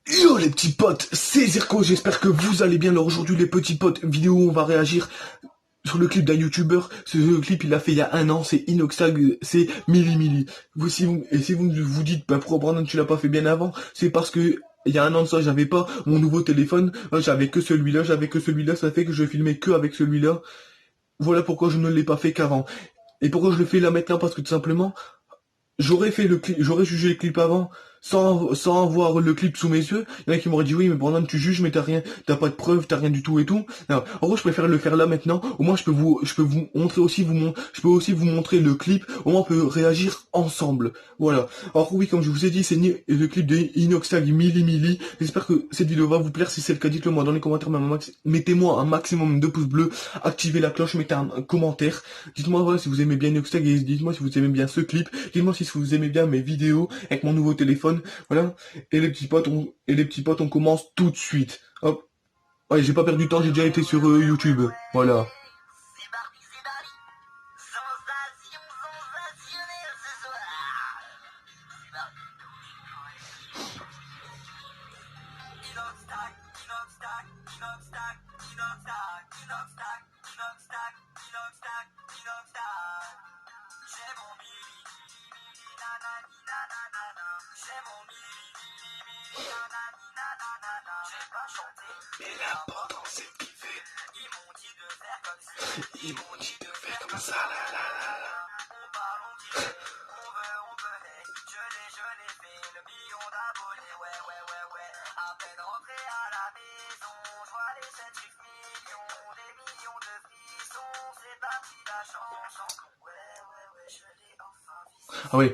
Yo les petits potes, c'est Zirko, j'espère que vous allez bien. Alors aujourd'hui les petits potes, vidéo où on va réagir sur le clip d'un youtubeur. Ce clip il a fait il y a un an, c'est Inoxtag, c'est Mili Mili. Et si vous vous dites, bah pourquoi Brandon tu l'as pas fait bien avant, c'est parce que il y a un an de ça j'avais pas mon nouveau téléphone, j'avais que celui-là, ça fait que je filmais que avec celui-là. Voilà pourquoi je ne l'ai pas fait qu'avant. Et pourquoi je le fais là maintenant, parce que tout simplement, j'aurais fait le clip, j'aurais jugé le clip avant, sans avoir le clip sous mes yeux. Il y en a qui m'auraient dit oui, mais Brandon, tu juges, mais t'as pas de preuves, t'as rien du tout et tout. Non, en gros, je préfère le faire là maintenant. Au moins, je peux vous montrer aussi, je peux aussi vous montrer le clip. Au moins, on peut réagir ensemble. Voilà. Alors oui, comme je vous ai dit, c'est le clip de Inoxtag Mili Mili. J'espère que cette vidéo va vous plaire. Si c'est le cas, dites-le moi dans les commentaires. Mettez-moi un maximum de pouces bleus, activez la cloche, mettez un commentaire. Dites-moi voilà si vous aimez bien Inoxtag et dites-moi si vous aimez bien ce clip. Dites-moi si vous aimez bien mes vidéos avec mon nouveau téléphone. Voilà. Et les petits potes, on commence tout de suite. Hop. Ouais, j'ai pas perdu de temps, j'ai déjà été sur YouTube. Voilà. Mais l'important c'est de kiffer. Ils m'ont dit de faire comme ça, là, là, là, là. Je l'ai fait, le million d'abonnés, ouais, ouais, ouais, ouais. À peine rentré à la maison, je vois les 7 millions, des millions de frissons, c'est parti la chanson. Ouais, ouais, ouais, je l'ai enfin visité. Ah oui.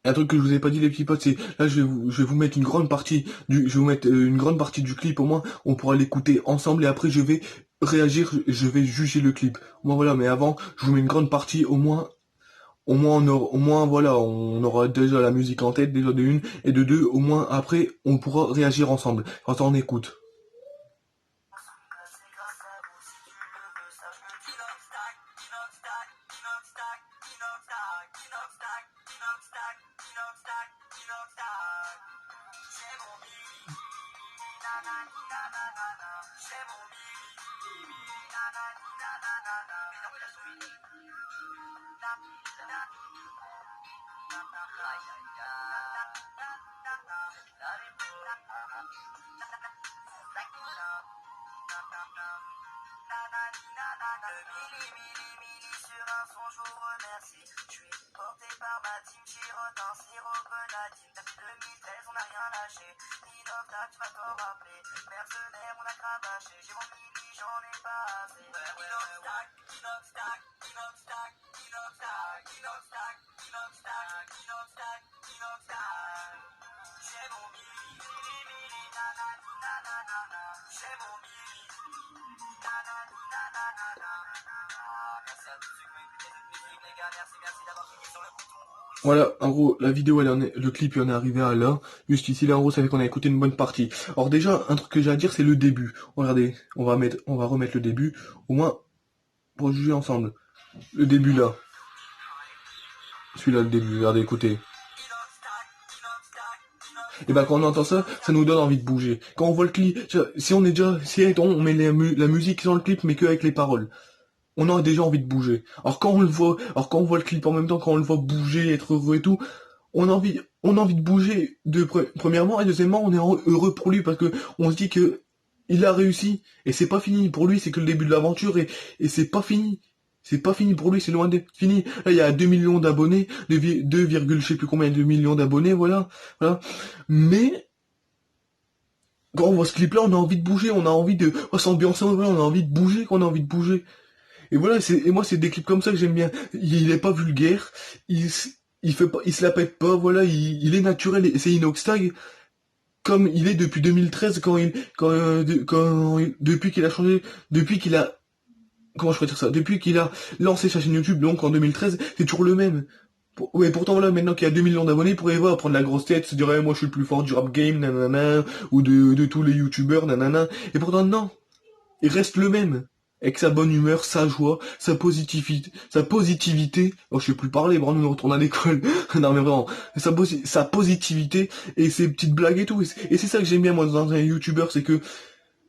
Un truc que je vous ai pas dit les petits potes, c'est là je vais vous mettre une grande partie une grande partie du clip, au moins on pourra l'écouter ensemble et après je vais réagir, je vais juger le clip. Bon voilà, mais avant je vous mets une grande partie, au moins voilà, on aura déjà la musique en tête déjà de une et de deux, au moins après on pourra réagir ensemble. Quand on écoute. Sur un son, je vous remercie. Je suis porté par ma team, Chiron, un sirop grenadine. Depuis 2013, on n'a rien lâché. Inocta, tu vas t'en rappeler. Mercenaire, on a cravaché. J'ai mon mini, j'en ai pas assez. Inoxtag, Inoxtag, Inoxtag, Inoxtag, Inoxtag, Inoxtag, Inoxtag, Inoxtag. J'ai mon mini, mini, mini, nanani, nanana. J'ai mon mini, nanani, nanana. Merci à tous ceux qui ont écouté cette musique, les gars. Merci, merci d'avoir cliqué sur le bouton rouge. Voilà, en gros, la vidéo, le clip, il en est arrivé à là. Juste ici, là, en gros, ça fait qu'on a écouté une bonne partie. Alors déjà, un truc que j'ai à dire, c'est le début. Regardez, on va remettre le début, au moins, pour juger ensemble. Le début, là. Celui-là, le début, regardez, écoutez. Et ben quand on entend ça, ça nous donne envie de bouger. Quand on voit le clip, si on met la musique sans le clip, mais que avec les paroles, on a déjà envie de bouger. Alors quand on voit le clip en même temps, quand on le voit bouger, être heureux et tout, on a envie de bouger premièrement, et deuxièmement, on est heureux pour lui parce que on se dit que il a réussi et c'est pas fini pour lui, c'est que le début de l'aventure et c'est pas fini. C'est pas fini pour lui, c'est loin d'être fini. Là, il y a 2 millions d'abonnés, 2, je sais plus combien de millions d'abonnés, voilà. Mais quand on voit ce clip-là, on a envie de bouger, on a envie de s'ambiancer, on a envie de bouger, qu'on a envie de bouger. Et voilà, et moi c'est des clips comme ça que j'aime bien. Il est pas vulgaire, il se la pète pas, voilà, il est naturel, et c'est Inoxtag comme il est depuis 2013 depuis qu'il a changé, comment je pourrais dire ça, depuis qu'il a lancé sa chaîne YouTube, donc en 2013, c'est toujours le même. Ouais, pourtant voilà, maintenant qu'il y a 2 millions d'abonnés, il pourrait voir prendre la grosse tête, se dire moi je suis le plus fort du rap game, nanana, ou de tous les youtubeurs, nanana. Et pourtant non, il reste le même. avec sa bonne humeur, sa joie, sa positivité. Oh, je sais plus parler, bon, nous on retourne à l'école. Non, mais vraiment, sa positivité et ses petites blagues et tout. Et c'est ça que j'aime bien, moi, dans un youtubeur, c'est que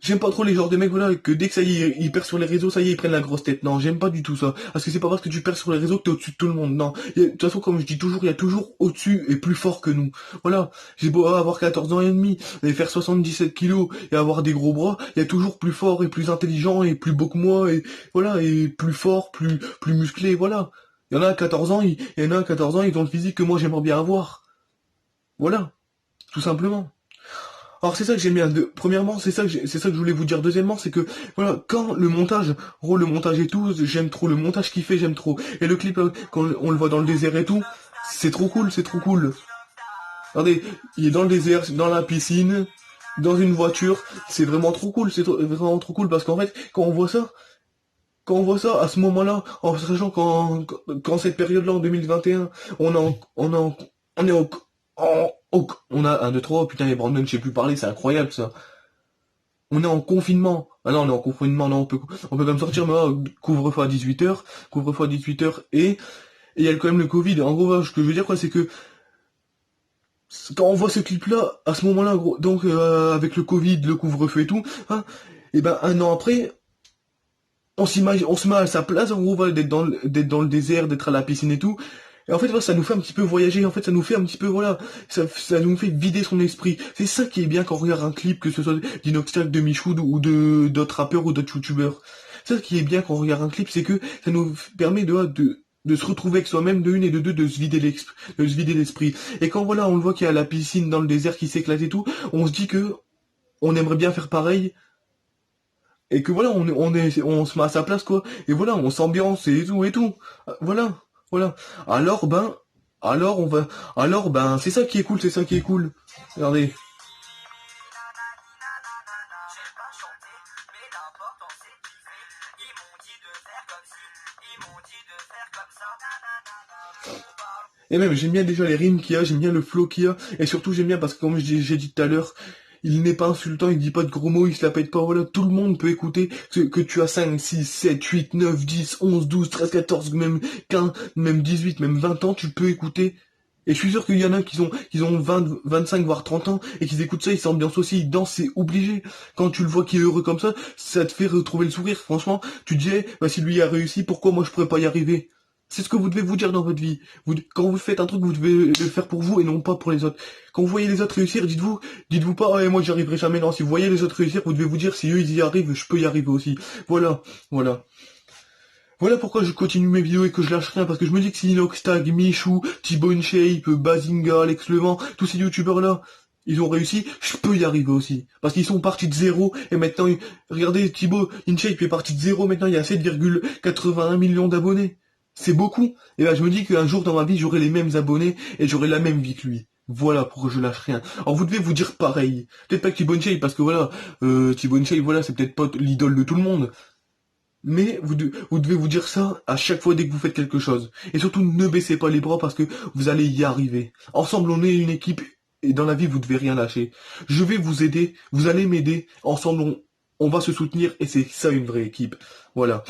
j'aime pas trop les genres de mecs, voilà, que dès que ça y est, ils perdent sur les réseaux, ça y est, ils prennent la grosse tête. Non, j'aime pas du tout ça. Parce que c'est pas parce que tu perds sur les réseaux que t'es au-dessus de tout le monde. Non. De toute façon, comme je dis toujours, il y a toujours au-dessus et plus fort que nous. Voilà. J'ai beau avoir 14 ans et demi, et faire 77 kilos, et avoir des gros bras, il y a toujours plus fort et plus intelligent et plus beau que moi, et voilà, et plus fort, plus musclé, voilà. Il y en a à 14 ans, il y en a à 14 ans, ils ont le physique que moi j'aimerais bien avoir. Voilà. Tout simplement. Alors c'est ça que j'aime bien. Premièrement, c'est ça que je voulais vous dire. Deuxièmement, c'est que voilà, quand le montage, le montage et tout, j'aime trop le montage qu'il fait, j'aime trop. Et le clip quand on le voit dans le désert et tout, c'est trop cool, c'est trop cool. Regardez, il est dans le désert, dans la piscine, dans une voiture, c'est vraiment trop cool, vraiment trop cool parce qu'en fait, quand on voit ça à ce moment-là, en sachant quand cette période-là en 2021, on est on a un, deux, trois, putain, les Brandon, je sais plus parler, c'est incroyable ça. On est en confinement. Ah non, on est en confinement, non, on peut quand même sortir, mais couvre-feu à 18h, couvre-feu à 18h, et il y a quand même le Covid. En gros, ce que je veux dire, quoi, c'est que, quand on voit ce clip-là, à ce moment-là, gros, donc, avec le Covid, le couvre-feu et tout, hein, et ben, un an après, on se met à sa place, en gros, voilà, d'être dans le désert, d'être à la piscine et tout. Et en fait, voilà, ça nous fait un petit peu voyager, en fait, ça nous fait un petit peu, voilà, ça nous fait vider son esprit. C'est ça qui est bien quand on regarde un clip, que ce soit d'Inoxtag, de Michoud ou de d'autres rappeurs ou d'autres youtubeurs. C'est ça qui est bien quand on regarde un clip, c'est que ça nous permet de se retrouver avec soi-même, de une et de deux, de se vider l'esprit. Et quand voilà, on le voit qu'il y a la piscine dans le désert qui s'éclate et tout, on se dit que on aimerait bien faire pareil, et que voilà, on se met à sa place, quoi. Et voilà, on s'ambiance et tout et tout. Voilà, voilà. Alors ben, alors on va, alors ben, c'est ça qui est cool, c'est ça qui est cool. Regardez. Et même, j'aime bien déjà les rimes qu'il y a, j'aime bien le flow qu'il y a, et surtout j'aime bien parce que comme j'ai dit tout à l'heure, il n'est pas insultant, il dit pas de gros mots, il se la pète pas, voilà, tout le monde peut écouter que tu as 5, 6, 7, 8, 9, 10, 11, 12, 13, 14, même 15, même 18, même 20 ans, tu peux écouter. Et je suis sûr qu'il y en a qui ont 20, 25, voire 30 ans, et qui écoutent ça, ils s'ambiancent aussi, ils dansent, c'est obligé. Quand tu le vois qui est heureux comme ça te fait retrouver le sourire, franchement, tu te dis, bah, si lui a réussi, pourquoi moi je pourrais pas y arriver? C'est ce que vous devez vous dire dans votre vie. Quand vous faites un truc, vous devez le faire pour vous et non pas pour les autres. Quand vous voyez les autres réussir, dites-vous pas, ouais, moi j'y arriverai jamais. Non, si vous voyez les autres réussir, vous devez vous dire, si eux ils y arrivent, je peux y arriver aussi. Voilà, voilà. Voilà pourquoi je continue mes vidéos et que je lâche rien, parce que je me dis que si Inoxtag, Michou, Thibaut InShape, Bazinga, Alex Levent, tous ces youtubeurs là, ils ont réussi, je peux y arriver aussi. Parce qu'ils sont partis de zéro, et maintenant, regardez, Thibaut InShape est parti de zéro, maintenant il y a 7,81 millions d'abonnés. C'est beaucoup. Et là, je me dis qu'un jour dans ma vie, j'aurai les mêmes abonnés et j'aurai la même vie que lui. Voilà pourquoi je lâche rien. Alors vous devez vous dire pareil. Peut-être pas que Thibaut InShape, parce que voilà, Thibaut InShape, voilà, c'est peut-être pas l'idole de tout le monde. Mais vous devez vous dire ça à chaque fois dès que vous faites quelque chose. Et surtout, ne baissez pas les bras parce que vous allez y arriver. Ensemble, on est une équipe et dans la vie, vous devez rien lâcher. Je vais vous aider, vous allez m'aider. Ensemble, on va se soutenir et c'est ça une vraie équipe. Voilà.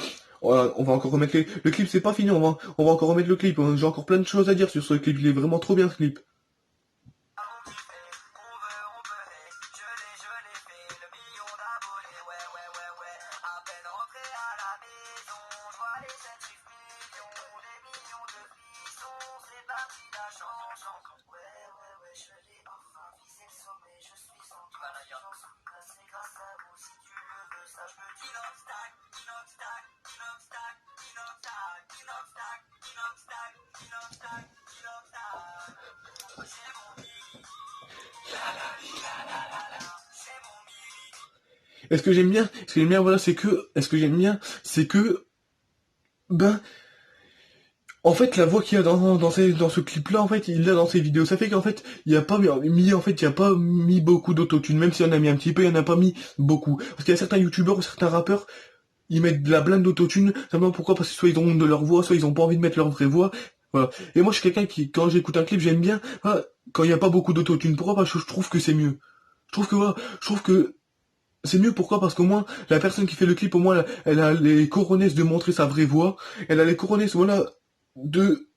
Voilà, on va encore remettre le clip, c'est pas fini, on va encore remettre le clip. J'ai encore plein de choses à dire sur ce clip, il est vraiment trop bien ce clip. Et ce que j'aime bien, voilà, c'est que, ben, en fait, la voix qu'il y a dans ce clip-là, en fait, il l'a dans ses vidéos. Ça fait qu'en fait, il y a pas mis beaucoup d'autotune. Même s'il y en a mis un petit peu, il y en a pas mis beaucoup. Parce qu'il y a certains youtubeurs ou certains rappeurs, ils mettent de la blinde d'autotune. Simplement pourquoi? Parce que soit ils ont honte de leur voix, soit ils ont pas envie de mettre leur vraie voix. Voilà. Et moi, je suis quelqu'un qui, quand j'écoute un clip, j'aime bien, quand il y a pas beaucoup d'autotune. Pourquoi? Parce que je trouve que c'est mieux. Je trouve que, voilà, je trouve que c'est mieux, pourquoi? Parce qu'au moins, la personne qui fait le clip, au moins, elle a les coronesses de montrer sa vraie voix. Elle a les coronesses, voilà, de...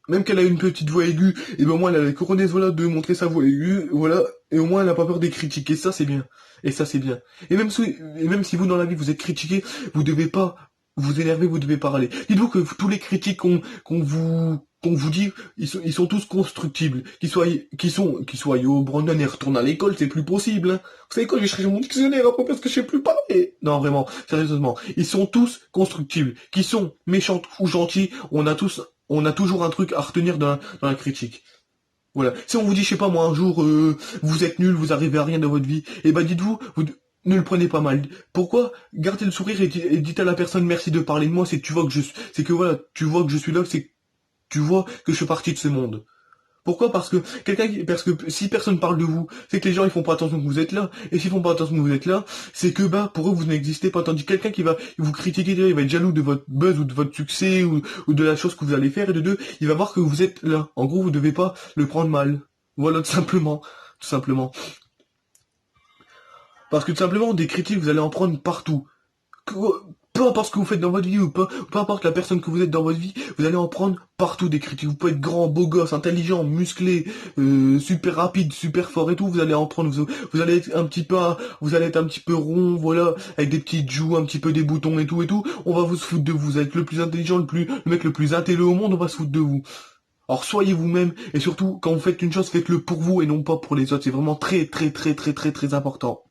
Même qu'elle a une petite voix aiguë, et ben au moins, elle a les coronesses, voilà, de montrer sa voix aiguë, voilà. Et au moins, elle a pas peur des critiques. Et ça, c'est bien. Et ça, c'est bien. Et même si vous, dans la vie, vous êtes critiqué, vous devez pas vous énerver, vous devez parler. Dites-vous que tous les critiques qu'on vous dit, ils sont tous constructibles. Qu'ils soient yo, Brandon, et retourne à l'école, c'est plus possible, hein. Vous savez quoi, je vais chercher mon dictionnaire après parce que je sais plus parler. Non, vraiment, sérieusement. Ils sont tous constructibles. Qu'ils sont méchants ou gentils, on a toujours un truc à retenir dans la critique. Voilà. Si on vous dit, je sais pas moi, un jour, vous êtes nul, vous arrivez à rien dans votre vie, et ben dites-vous, vous ne le prenez pas mal. Pourquoi? Gardez le sourire et dites à la personne merci de parler de moi, c'est que c'est que voilà, tu vois que je suis là, c'est que tu vois que je fais partie de ce monde. Pourquoi? Parce que si personne parle de vous, c'est que les gens ils font pas attention que vous êtes là. Et s'ils font pas attention que vous êtes là, c'est que bah pour eux vous n'existez pas. Tandis que quelqu'un qui va vous critiquer, il va être jaloux de votre buzz ou de votre succès ou de la chose que vous allez faire et de deux, il va voir que vous êtes là. En gros, vous devez pas le prendre mal. Voilà, tout simplement. Tout simplement. Parce que tout simplement, des critiques, vous allez en prendre partout. Que- Peu importe ce que vous faites dans votre vie ou peu importe la personne que vous êtes dans votre vie, vous allez en prendre partout des critiques. Vous pouvez être grand, beau gosse, intelligent, musclé, super rapide, super fort et tout. Vous allez en prendre. Vous allez être un petit peu, vous allez être un petit peu rond, voilà, avec des petites joues, un petit peu des boutons et tout et tout. On va vous se foutre de vous. Vous êtes le plus intelligent, le mec le plus intello au monde. On va se foutre de vous. Alors soyez vous-même et surtout quand vous faites une chose, faites-le pour vous et non pas pour les autres. C'est vraiment très très très très très très important.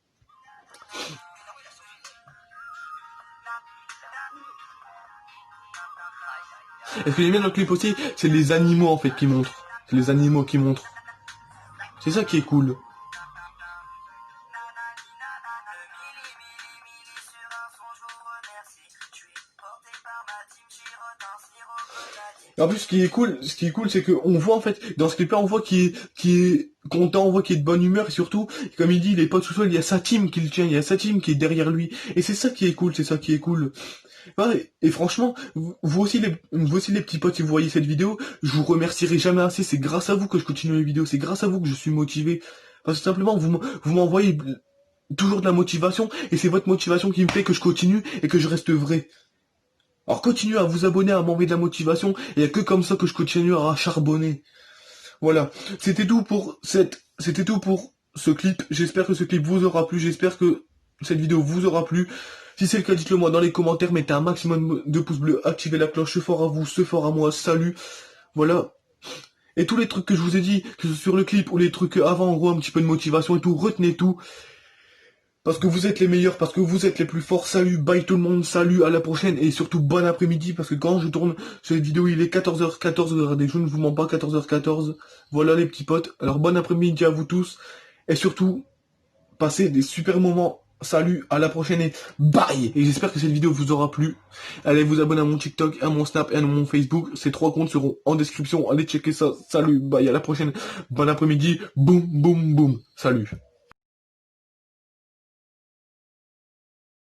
Et ce que j'aime bien dans le clip aussi, c'est les animaux en fait qui montrent. C'est les animaux qui montrent. C'est ça qui est cool. Et en plus, ce qui est cool, c'est qu'on voit en fait, dans ce clip-là, on voit qu'il est content, on voit qu'il est de bonne humeur, et surtout, comme il dit, il est pas tout seul, il y a sa team qui le tient, il y a sa team qui est derrière lui. Et c'est ça qui est cool, c'est ça qui est cool. Ouais, et franchement, vous aussi les petits potes, si vous voyez cette vidéo, je vous remercierai jamais assez. C'est grâce à vous que je continue les vidéos, c'est grâce à vous que je suis motivé. Parce que simplement, vous m'envoyez toujours de la motivation, et c'est votre motivation qui me fait que je continue et que je reste vrai. Alors continuez à vous abonner, à m'envoyer de la motivation, et il n'y a que comme ça que je continue à charbonner. Voilà. C'était tout pour ce clip. J'espère que ce clip vous aura plu. J'espère que cette vidéo vous aura plu. Si c'est le cas, dites-le moi dans les commentaires. Mettez un maximum de pouces bleus. Activez la cloche. Ce fort à vous, ce fort à moi. Salut. Voilà. Et tous les trucs que je vous ai dit, que ce soit sur le clip ou les trucs avant, en gros, un petit peu de motivation et tout, retenez tout. Parce que vous êtes les meilleurs, parce que vous êtes les plus forts. Salut, bye tout le monde, salut, à la prochaine. Et surtout, bon après-midi, parce que quand je tourne cette vidéo, il est 14h14, regardez, je ne vous mens pas, 14h14. Voilà les petits potes. Alors bon après-midi à vous tous. Et surtout, passez des super moments. Salut, à la prochaine et bye. Et j'espère que cette vidéo vous aura plu. Allez vous abonner à mon TikTok, à mon Snap et à mon Facebook. Ces 3 comptes seront en description. Allez checker ça. Salut, bye, à la prochaine. Bon après-midi. Boum, boum, boum. Salut.